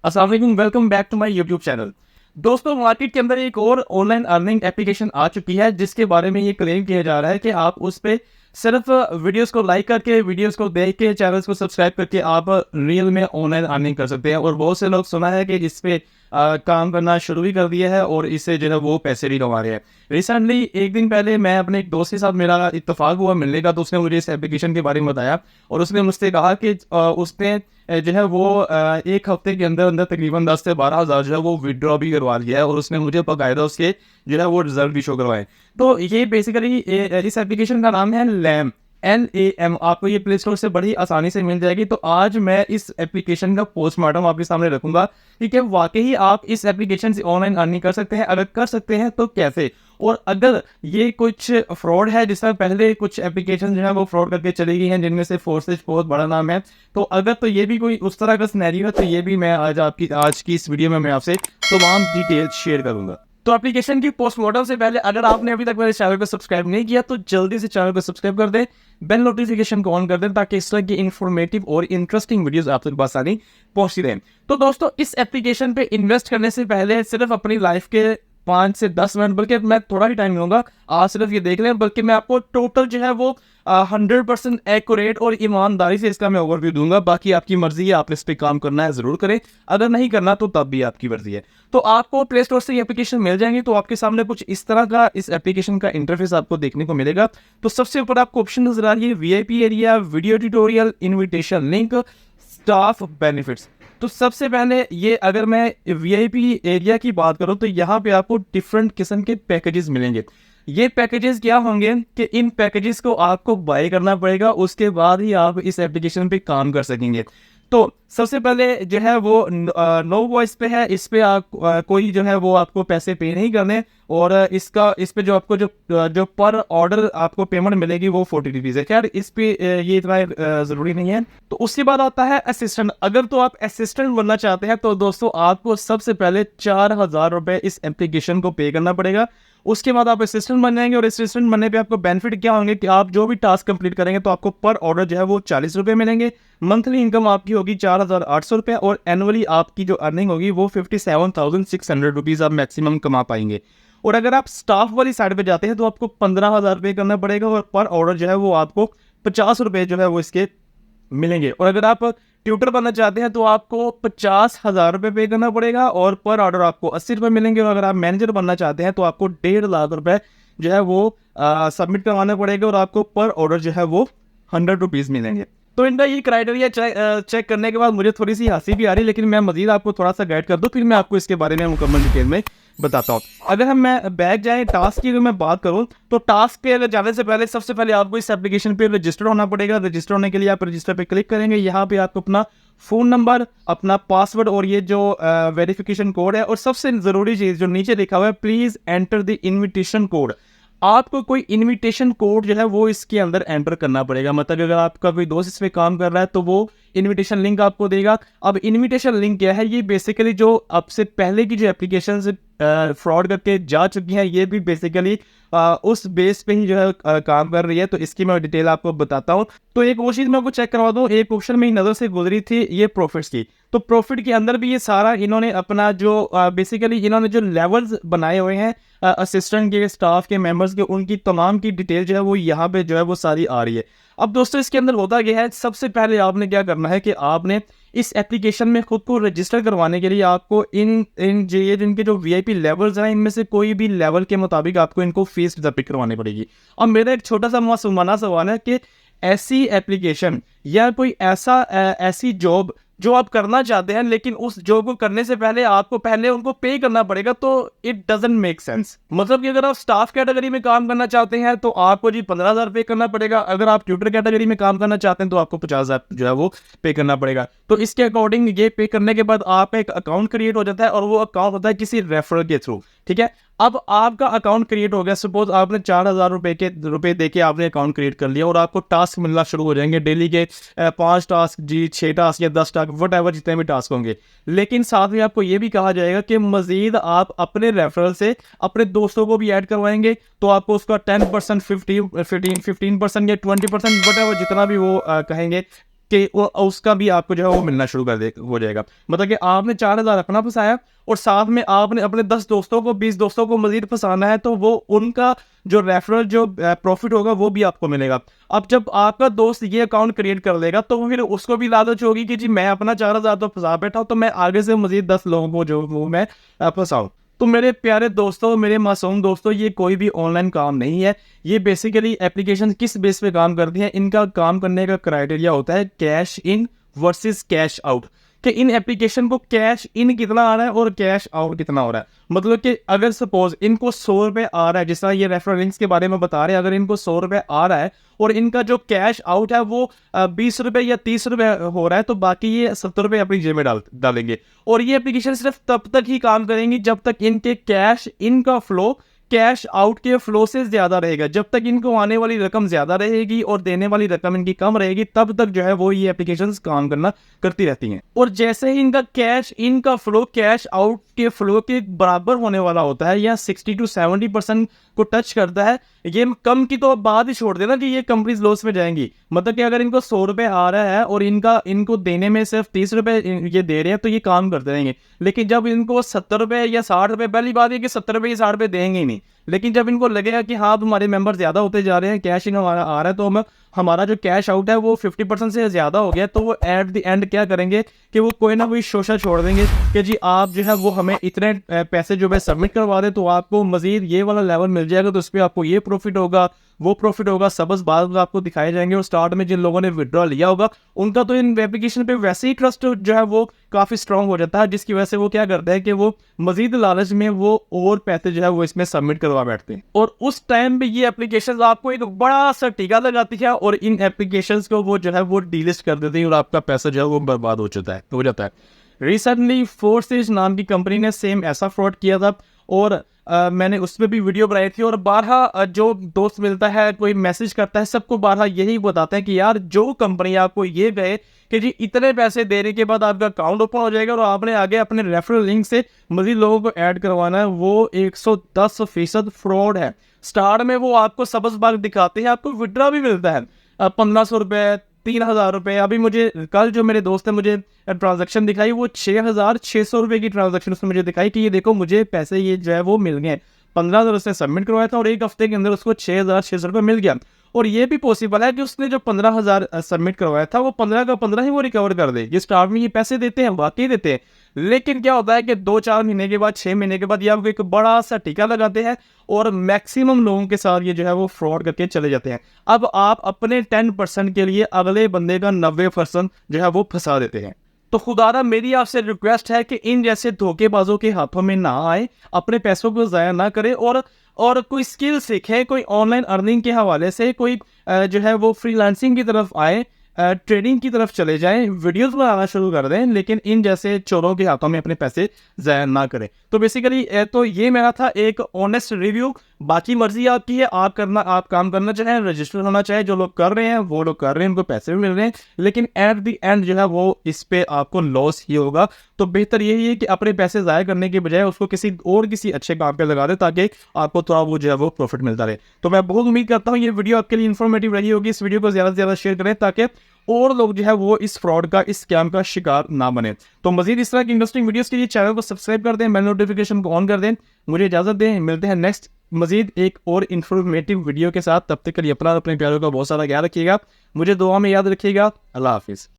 अस्सलाम वालेकुम, welcome back to my YouTube channel. दोस्तों, मार्केट के अंदर एक और ऑनलाइन अर्निंग एप्लीकेशन आ चुकी है जिसके बारे में ये क्लेम किया जा रहा है कि आप उस पे सिर्फ वीडियोस को लाइक करके, वीडियोस को देख के, चैनल्स को सब्सक्राइब करके आप रियल में ऑनलाइन अर्निंग कर सकते हैं। और बहुत से लोग सुना है कि इस पे काम करना शुरू भी कर दिया है और इससे जो है वो पैसे भी कमा रहे हैं। रिसेंटली एक दिन पहले मैं अपने एक दोस्त के साथ मेरा इत्तेफाक हुआ मिलने का, तो उसने मुझे इस एप्लीकेशन के बारे में बताया और उसने मुझसे कहा कि उसने जो है वो एक हफ्ते के अंदर अंदर तकरीबन 10 से 12 हज़ार जो है वो विड्रॉ भी करवा लिया है और उसने मुझे बाकायदा उसके जो है वो रिजल्ट भी शो करवाए। तो ये बेसिकली इस एप्लीकेशन का नाम है लैम, LAM। आपको ये प्ले स्टोर से बड़ी आसानी से मिल जाएगी। तो आज मैं इस एप्लीकेशन का पोस्टमार्टम आपके सामने रखूंगा कि क्या वाकई आप इस एप्लीकेशन से ऑनलाइन अर्निंग कर सकते हैं, अगर कर सकते हैं तो कैसे, और अगर ये कुछ फ्रॉड है, जिसमें पहले कुछ एप्लीकेशन जो है वो फ्रॉड करके चली गई हैं जिनमें से फोर्सेज बहुत बड़ा नाम है, तो अगर तो ये भी कोई उस तरह का सिनेरियो है तो ये भी मैं आज की इस वीडियो में मैं आपसे तमाम डिटेल्स शेयर करूंगा। तो एप्लीकेशन की पोस्टमार्टम से पहले अगर आपने अभी तक मेरे चैनल को सब्सक्राइब नहीं किया तो जल्दी से चैनल को सब्सक्राइब कर दें, बेल नोटिफिकेशन को ऑन कर दें ताकि इस तरह की इंफॉर्मेटिव और इंटरेस्टिंग वीडियोस आप तक आसानी पहुंचती रहें। तो दोस्तों, इस एप्लीकेशन पे इन्वेस्ट करने से पहले सिर्फ अपनी लाइफ के 5 से 10 मिनट, बल्कि मैं थोड़ा ही टाइम लूंगा, आप सिर्फ ये देख लें, बल्कि मैं आपको टोटल जो है वो 100% एक्यूरेट और ईमानदारी से इसका मैं ओवरव्यू दूंगा। बाकी आपकी मर्जी है, आप इस पे काम करना है जरूर करें, अगर नहीं करना तो तब भी आपकी मर्जी है। तो आपको प्ले स्टोर से ये एप्लीकेशन मिल जाएंगे। तो आपके सामने कुछ इस तरह का इस एप्लीकेशन का इंटरफेस आपको देखने को मिलेगा। तो सबसे ऊपर आपको ऑप्शन नजर आ रही है VIP area, video tutorial, invitation link, staff benefits. तो सबसे पहले ये अगर मैं VIP एरिया की बात करूं तो यहाँ पे आपको डिफरेंट किस्म के पैकेजेस मिलेंगे। ये पैकेजेस क्या होंगे कि इन पैकेजेस को आपको बाय करना पड़ेगा, उसके बाद ही आप इस एप्लीकेशन पे काम कर सकेंगे। तो सबसे पहले जो है वो नो वॉइस पे है, इस पे आप कोई जो है वो आपको पैसे पे नहीं करने, और इस पे जो आपको जो पर ऑर्डर आपको पेमेंट मिलेगी वो 40 रुपीज़ है। खैर इस पे ये इतना ज़रूरी नहीं है। तो उसके बाद आता है असिस्टेंट। अगर तो आप असिस्टेंट बनना चाहते हैं तो दोस्तों आपको सबसे पहले 4,000 रुपये इस एप्लीकेशन को पे करना पड़ेगा। उसके बाद आप असिस्टेंट बन जाएंगे और असिस्टेंट बनने पे आपको बेनिफिट क्या होंगे कि आप जो भी टास्क कंप्लीट करेंगे तो आपको पर ऑर्डर जो है वो 40 रुपये मिलेंगे। मंथली इनकम आपकी होगी 4,800 रुपये और एनुअली आपकी जो अर्निंग होगी वो 57,600 रुपीज़ आप मैक्सिमम कमा पाएंगे। और अगर आप स्टाफ वाली साइड पे जाते हैं तो आपको 15,000 रुपये करना पड़ेगा और पर ऑर्डर जो है वो आपको 50 रुपये जो है वो इसके मिलेंगे। और अगर आप ट्यूटर बनना चाहते हैं तो आपको 50,000 रुपये पे करना पड़ेगा और पर ऑर्डर आपको 80 रुपये मिलेंगे। और अगर आप मैनेजर बनना चाहते हैं तो आपको 1.5 लाख रुपये जो है वो सबमिट करवाना पड़ेगा और आपको पर ऑर्डर जो है वो 100 रुपीज़ मिलेंगे। तो इनका ये क्राइटेरिया चेक करने के बाद मुझे थोड़ी सी हंसी भी आ रही है, लेकिन मैं मजीद आपको थोड़ा सा गाइड कर दूं, फिर मैं आपको इसके बारे में मुकम्मल डिटेल में बताता हूँ। अगर हम मैं बैक जाए टास्क की, अगर मैं बात करूँ तो टास्क पे अगर जाने से पहले सबसे पहले आपको इस एप्लीकेशन पे रजिस्टर होना पड़ेगा। रजिस्टर होने के लिए आप रजिस्टर पे क्लिक करेंगे। यहाँ पे आपको अपना फ़ोन नंबर, अपना पासवर्ड और ये जो वेरिफिकेशन कोड है, और सबसे ज़रूरी चीज़ जो नीचे लिखा हुआ है, please enter the invitation code. आपको कोई इनविटेशन कोड जो है वो इसके अंदर एंटर करना पड़ेगा। मतलब अगर आपका कोई दोस्त इस पे काम कर रहा है तो वो इनविटेशन लिंक आपको देगा। अब इनविटेशन लिंक क्या है, ये बेसिकली जो अब से पहले की जो एप्लीकेशन फ्रॉड करके जा चुकी हैं, ये भी बेसिकली उस बेस पे ही जो है काम कर रही है। तो इसकी मैं डिटेल आपको बताता हूँ। तो एक वो चीज़ मैं आपको चेक करवा दूँ, एक ऑप्शन मेरी नज़र से गुजरी थी ये प्रॉफिट्स की। तो प्रॉफिट के अंदर भी ये सारा इन्होंने अपना जो बेसिकली इन्होंने जो लेवल्स बनाए हुए हैं असिस्टेंट के, स्टाफ के, मेंबर्स के, उनकी तमाम की डिटेल जो है वो यहाँ पे जो है वो सारी आ रही है। अब दोस्तों इसके अंदर होता क्या है, सबसे पहले आपने क्या करना है कि आपने इस एप्लीकेशन में खुद को रजिस्टर करवाने के लिए आपको जिनके जो VIP लेवल्स हैं इनमें से कोई भी लेवल के मुताबिक आपको इनको फीस सबमिट करवानी पड़ेगी। अब मेरा एक छोटा सा मासूमाना सवाल है कि ऐसी एप्लीकेशन या कोई ऐसी जॉब जो आप करना चाहते हैं, लेकिन उस जॉब को करने से पहले आपको पहले उनको पे करना पड़ेगा, तो इट डजंट मेक सेंस। मतलब कि अगर आप स्टाफ कैटेगरी में काम करना चाहते हैं तो आपको जी 15,000 पे करना पड़ेगा। अगर आप ट्यूटर कैटेगरी में काम करना चाहते हैं तो आपको 50,000 जो है वो पे करना पड़ेगा। तो इसके अकॉर्डिंग ये पे करने के बाद आप एक अकाउंट क्रिएट हो जाता है और वो अकाउंट होता है किसी रेफरल के थ्रू। ठीक है, अब आपका अकाउंट क्रिएट हो गया, सपोज आपने 4,000 रुपए देके आपने अकाउंट क्रिएट कर लिया और आपको टास्क मिलना शुरू हो जाएंगे डेली के 5 टास्क जी, 6 टास्क या 10 टास्क, वट एवर जितने भी टास्क होंगे। लेकिन साथ में आपको ये भी कहा जाएगा कि मजीद आप अपने रेफरल से अपने दोस्तों को भी ऐड करवाएंगे तो आपको उसका 10%, 15% या 20% वट एवर जितना भी वो कहेंगे कि उसका भी आपको जो है वो मिलना शुरू हो जाएगा। मतलब कि आपने 4,000 अपना फंसाया और साथ में आपने अपने 10 दोस्तों को 20 दोस्तों को मजीद फंसाना है, तो वो उनका जो रेफरल जो प्रॉफिट होगा वो भी आपको मिलेगा। अब जब आपका दोस्त ये अकाउंट क्रिएट कर लेगा तो फिर उसको भी लालच होगी कि जी मैं अपना 4,000 तो फंसा बैठा हूं, तो मैं आगे से मजीद 10 लोगों को जो वो मैं फंसाऊं। तो मेरे प्यारे दोस्तों, मेरे मासूम दोस्तों, ये कोई भी ऑनलाइन काम नहीं है। ये बेसिकली एप्लीकेशन किस बेस पे काम करती है, इनका काम करने का क्राइटेरिया होता है cash in versus cash out, कि इन एप्लीकेशन को कैश इन कितना आ रहा है और कैश आउट कितना हो रहा है। मतलब कि अगर सपोज इनको 100 रुपये आ रहा है, जिस तरह ये रेफरल लिंक्स के बारे में बता रहे हैं, अगर इनको 100 रुपये आ रहा है और इनका जो कैश आउट है वो 20 रुपये या 30 रुपये हो रहा है, तो बाकी ये 70 रुपये अपनी जेब में डालेंगे। और ये एप्लीकेशन सिर्फ तब तक ही काम करेंगी जब तक इनके कैश इन का फ्लो कैश आउट के फ्लो से ज्यादा रहेगा। जब तक इनको आने वाली रकम ज्यादा रहेगी और देने वाली रकम इनकी कम रहेगी, तब तक जो है वो ये एप्लीकेशंस काम करना करती रहती हैं। और जैसे ही इनका कैश इन का फ्लो कैश आउट के फ्लो के बराबर होने वाला होता है, या 60 to 70% को टच करता है, ये कम की तो बात ही छोड़ देना कि ये कंपनीज लॉस में जाएंगी। मतलब कि अगर इनको 100 रुपये आ रहा है और इनको देने में सिर्फ 30 रुपये ये दे रहे हैं, तो ये काम करते रहेंगे। लेकिन जब इनको 70 रुपये या 60 रुपये, पहली बात है कि 70 रुपये या 60 रुपये देंगे ही नहीं, लेकिन जब इनको लगेगा कि हाँ हमारे मेंबर ज्यादा होते जा रहे हैं, कैश इन हमारा आ रहा है, तो हमारा जो कैश आउट है वो 50% से ज्यादा हो गया, तो वो एट द एंड क्या करेंगे कि वो कोई ना कोई शोशा छोड़ देंगे कि जी आप जो है वो हमें इतने पैसे जो है सबमिट करवा दे, तो आपको मजीद ये वाला लेवल मिल जाएगा, तो उस पर आपको ये प्रॉफिट होगा, वो प्रॉफिट होगा, सबस बाद आपको दिखाए जाएंगे। और स्टार्ट में जिन लोगों ने विड्रॉ लिया होगा उनका तो इन एप्लीकेशन पे वैसे ही ट्रस्ट जो है वो काफी स्ट्रांग हो जाता है, जिसकी वजह से वो क्या करता है कि वो मजीद लालच में वो और पैसे जो है वो इसमें सबमिट करवा बैठते हैं। और उस टाइम पे ये एप्लीकेशन आपको एक बड़ा सा टीका लगाती है और इन एप्लीकेशंस को वो जो है वो डीलिस्ट कर देती है और आपका पैसा जो है वो बर्बाद हो जाता है। रिसेंटली फोर्सेज नाम की कंपनी ने सेम ऐसा फ्रॉड किया था और मैंने उस पर भी वीडियो बनाई थी। और बारहा जो दोस्त मिलता है, कोई मैसेज करता है, सबको बारहा यही बताते हैं कि यार जो कंपनी आपको ये गए कि जी इतने पैसे देने के बाद आपका अकाउंट ओपन हो जाएगा और आपने आगे अपने रेफरल लिंक से मजीद लोगों को ऐड करवाना है, वो 110% फ्रॉड है। स्टार्ट में वो आपको सबस बाग दिखाते हैं, आपको विड्रॉ भी मिलता है 1500 रुपये, 3,000 रुपये। अभी मुझे कल जो मेरे दोस्त ने मुझे ट्रांजैक्शन दिखाई, वो 6,600 रुपये की ट्रांजैक्शन उसने मुझे दिखाई कि ये देखो मुझे पैसे ये जो है वो मिल गए। 15,000 उसने सबमिट करवाया था और एक हफ्ते के अंदर उसको 6,600 रुपये मिल गया। और ये भी पॉसिबल है कि उसने जो 15,000 सबमिट करवाया था वो 15 का 15 ही वो रिकवर कर दे। ये स्टार्ट में ये पैसे देते हैं, वाकई देते हैं, लेकिन क्या होता है कि 2-4 महीने के बाद, 6 महीने के बाद ये आपको एक बड़ा सा टीका लगाते हैं और मैक्सिमम लोगों के साथ ये जो है वो फ्रॉड करके चले जाते हैं। अब आप अपने 10% के लिए अगले बंदे का 90% जो है वो फंसा देते हैं। तो खुदारा मेरी आपसे रिक्वेस्ट है कि इन जैसे धोखेबाजों के हाथों में ना आए, अपने पैसों को ज़ाया ना करें और कोई स्किल सीखें, कोई ऑनलाइन अर्निंग के हवाले से कोई जो है वो फ्रीलांसिंग की तरफ आए, ट्रेडिंग की तरफ चले जाएं, वीडियोस बनाना शुरू कर दें, लेकिन इन जैसे चोरों के हाथों में अपने पैसे ज़ाया ना करें। तो बेसिकली तो ये मेरा था एक ऑनेस्ट रिव्यू। बाकी मर्जी आपकी है, आप काम करना चाहें, रजिस्टर होना चाहे, जो लोग कर रहे हैं वो लोग कर रहे हैं, उनको पैसे भी मिल रहे हैं, लेकिन एट द एंड जो है वो इस पे आपको लॉस ही होगा। तो बेहतर यही है कि अपने पैसे ज़ाया करने के बजाय उसको किसी अच्छे काम पे लगा दे, ताकि आपको थोड़ा वो जो है वो प्रॉफिट मिलता रहे। तो मैं बहुत उम्मीद करता हूँ ये वीडियो आपके लिए इन्फॉर्मेटिव रही होगी। इस वीडियो को ज़्यादा से ज़्यादा शेयर करें ताकि और लोग जो है वो इस फ्रॉड का, इस स्कैम का शिकार ना बने। तो मजीद इस तरह की इंटरेस्टिंग वीडियोस के लिए चैनल को सब्सक्राइब कर दें, बेल नोटिफिकेशन को ऑन कर दें। मुझे इजाजत दें, मिलते हैं नेक्स्ट मजीद एक और इन्फॉर्मेटिव वीडियो के साथ। तब तक के लिए अपना अपने प्यारों का बहुत सारा ख्याल रखिएगा, मुझे दुआ में याद रखिएगा। अल्लाह हाफिज़।